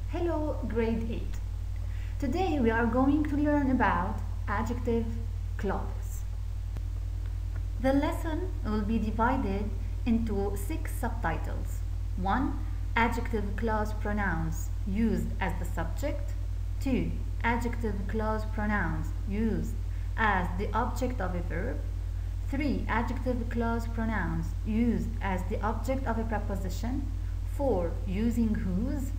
Hello, grade 8. Today we are going to learn about adjective clauses. The lesson will be divided into 6 subtitles. 1. Adjective clause pronouns used as the subject. 2. Adjective clause pronouns used as the object of a verb. 3. Adjective clause pronouns used as the object of a preposition. 4. Using whose.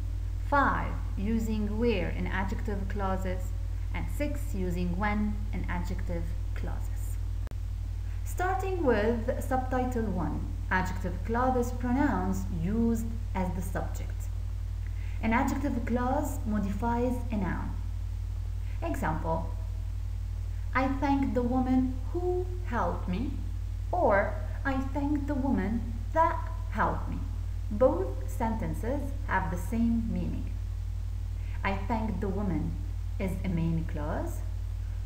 5. Using where in adjective clauses. And 6. Using when in adjective clauses. Starting with subtitle 1. Adjective clauses pronouns used as the subject. An adjective clause modifies a noun. Example: I thanked the woman who helped me, or I thanked the woman that helped me. Both sentences have the same meaning. I thanked the woman is a main clause.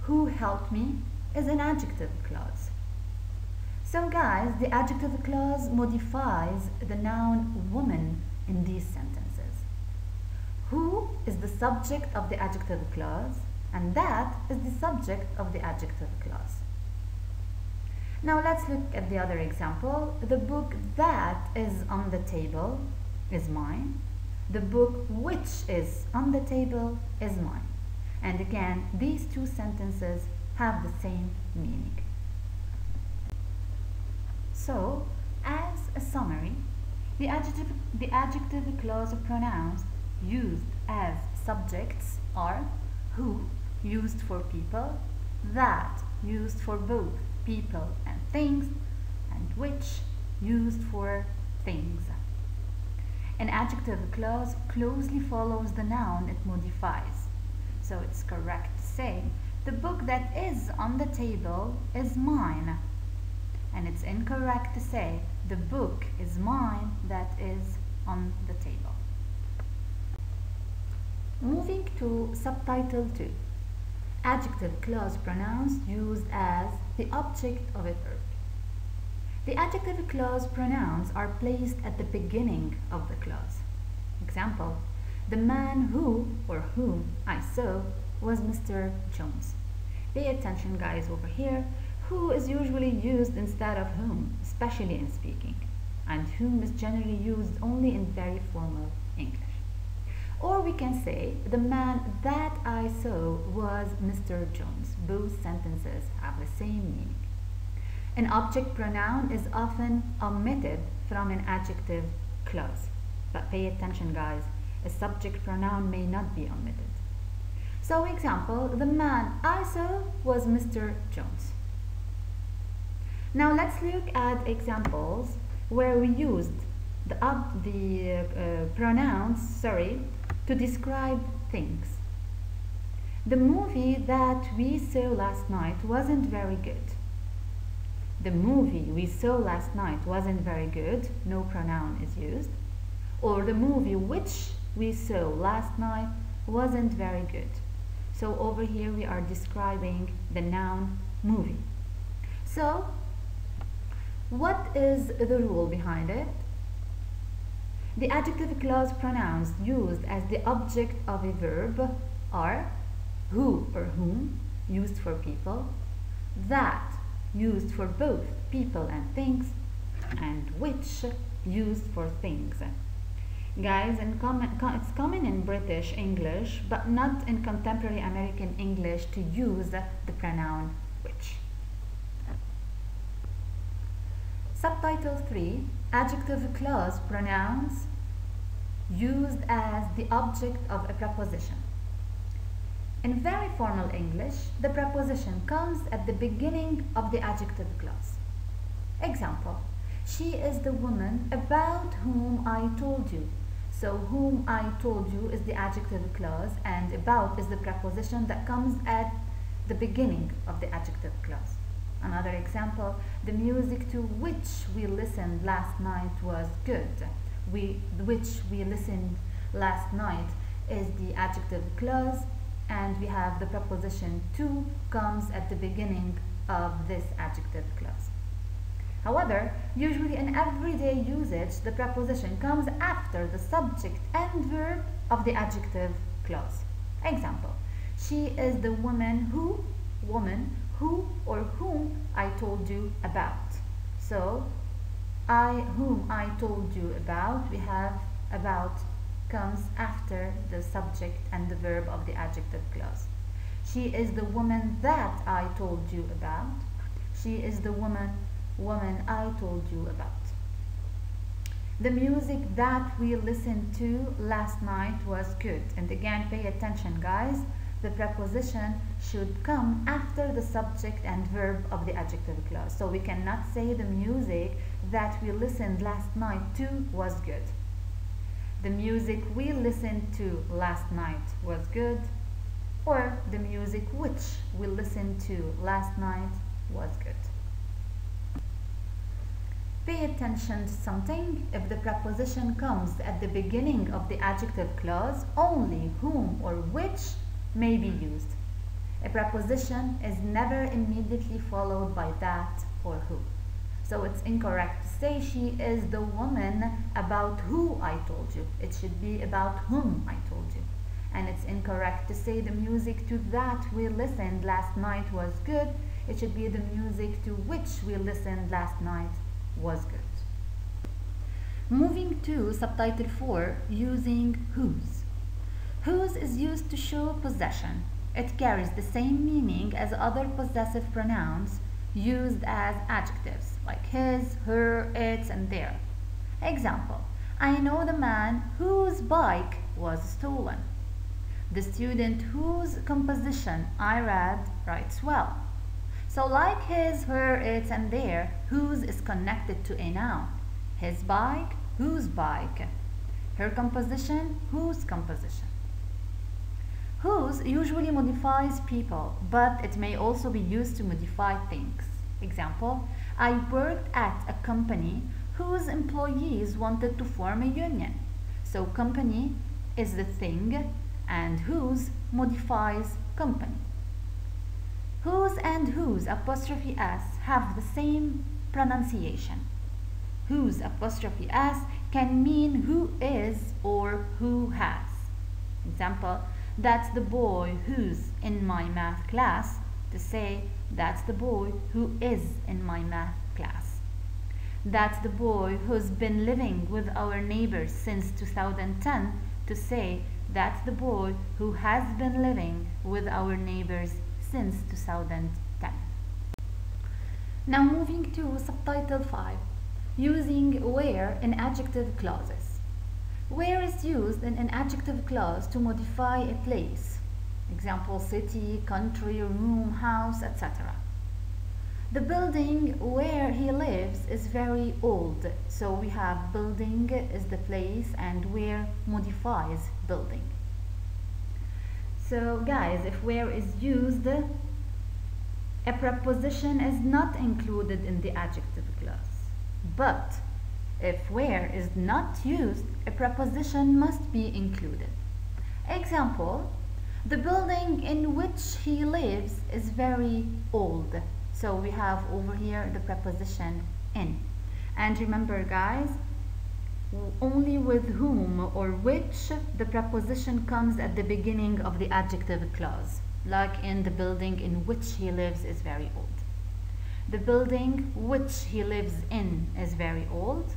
Who helped me is an adjective clause. So guys, the adjective clause modifies the noun woman in these sentences. Who is the subject of the adjective clause, and that is the subject of the adjective clause. Now let's look at the other example. The book that is on the table is mine. The book which is on the table is mine. And again, these two sentences have the same meaning. So, as a summary, the adjective clause pronouns used as subjects are who, used for people, that, used for both people and things, and which, used for things. An adjective clause closely follows the noun it modifies. So it's correct to say, the book that is on the table is mine. And it's incorrect to say, the book is mine that is on the table. Moving to subtitle 2. Adjective clause pronouns used as the object of a verb. The adjective clause pronouns are placed at the beginning of the clause. Example: the man who or whom I saw was Mr. Jones. Pay attention guys over here. Who is usually used instead of whom, especially in speaking, and whom is generally used only in very formal English. Or we can say, the man that I saw was Mr. Jones. Both sentences have the same meaning. An object pronoun is often omitted from an adjective clause. But pay attention guys, a subject pronoun may not be omitted. So example, the man I saw was Mr. Jones. Now let's look at examples where we used the pronouns to describe things. The movie that we saw last night wasn't very good. The movie we saw last night wasn't very good. No pronoun is used. Or the movie which we saw last night wasn't very good. So over here we are describing the noun movie. So what is the rule behind it? The adjective clause pronouns used as the object of a verb are who or whom, used for people, that, used for both people and things, and which, used for things. Guys, it's common in British English, but not in contemporary American English to use the pronoun which. Subtitle 3. Adjective clause pronouns used as the object of a preposition. In very formal English, the preposition comes at the beginning of the adjective clause. Example: she is the woman about whom I told you. So whom I told you is the adjective clause, and about is the preposition that comes at the beginning of the adjective clause. Another example: the music to which we listened last night was good. Which we listened last night is the adjective clause, and we have the preposition to comes at the beginning of this adjective clause. However, usually in everyday usage, the preposition comes after the subject and verb of the adjective clause. Example, she is the woman who or whom I told you about. So whom I told you about, we have about comes after the subject and the verb of the adjective clause. She is the woman that I told you about. She is the woman I told you about. The music that we listened to last night was good. And again, pay attention, guys. The preposition should come after the subject and verb of the adjective clause. So we cannot say the music that we listened last night to was good. The music we listened to last night was good, or the music which we listened to last night was good. Pay attention to something. If the preposition comes at the beginning of the adjective clause, only whom or which may be used. A preposition is never immediately followed by that or who. So it's incorrect to say she is the woman about who I told you. It should be about whom I told you. And it's incorrect to say the music to that we listened last night was good. It should be the music to which we listened last night was good. Moving to subtitle 4, using whose. Whose is used to show possession. It carries the same meaning as other possessive pronouns used as adjectives, like his, her, its, and their. Example, I know the man whose bike was stolen. The student whose composition I read writes well. So like his, her, its, and their, whose is connected to a noun. His bike, whose bike. Her composition, whose composition. Whose usually modifies people, but it may also be used to modify things. Example, I worked at a company whose employees wanted to form a union. So company is the thing and whose modifies company. Whose and whose apostrophe s have the same pronunciation. Whose apostrophe s can mean who is or who has. Example, that's the boy who's in my math class, to say that's the boy who is in my math class. That's the boy who's been living with our neighbors since 2010, to say that's the boy who has been living with our neighbors since 2010. Now moving to subtitle 5, using where in adjective clauses. Where is used in an adjective clause to modify a place. Example, city, country, room, house, etc. The building where he lives is very old. So we have building is the place and where modifies building. So guys, if where is used, a preposition is not included in the adjective clause. But if where is not used, a preposition must be included. Example, the building in which he lives is very old. So we have over here the preposition in. And remember guys, only with whom or which the preposition comes at the beginning of the adjective clause. Like in the building in which he lives is very old. The building which he lives in is very old.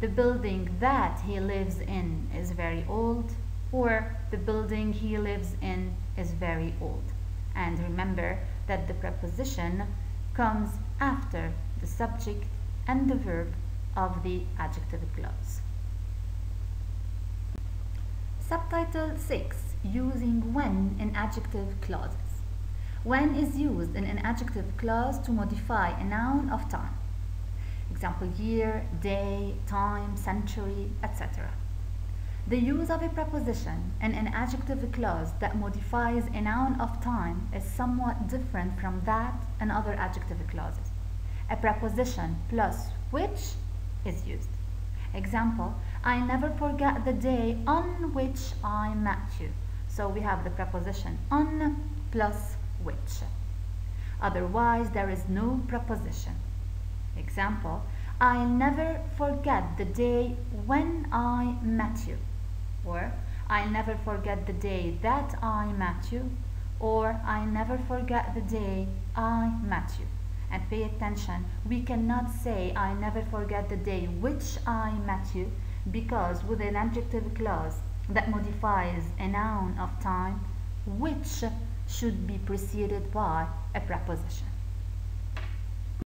The building that he lives in is very old, or the building he lives in is very old. And remember that the preposition comes after the subject and the verb of the adjective clause. Subtitle 6, using when in adjective clauses. When is used in an adjective clause to modify a noun of time. Example, year, day, time, century, etc. The use of a preposition in an adjective clause that modifies a noun of time is somewhat different from that in other adjective clauses. A preposition plus which is used. Example, I never forget the day on which I met you. So we have the preposition on plus which. Otherwise, there is no preposition. Example, I'll never forget the day when I met you. Or, I never forget the day that I met you, or I never forget the day I met you. And pay attention, we cannot say I never forget the day which I met you, because with an adjective clause that modifies a noun of time, which should be preceded by a preposition.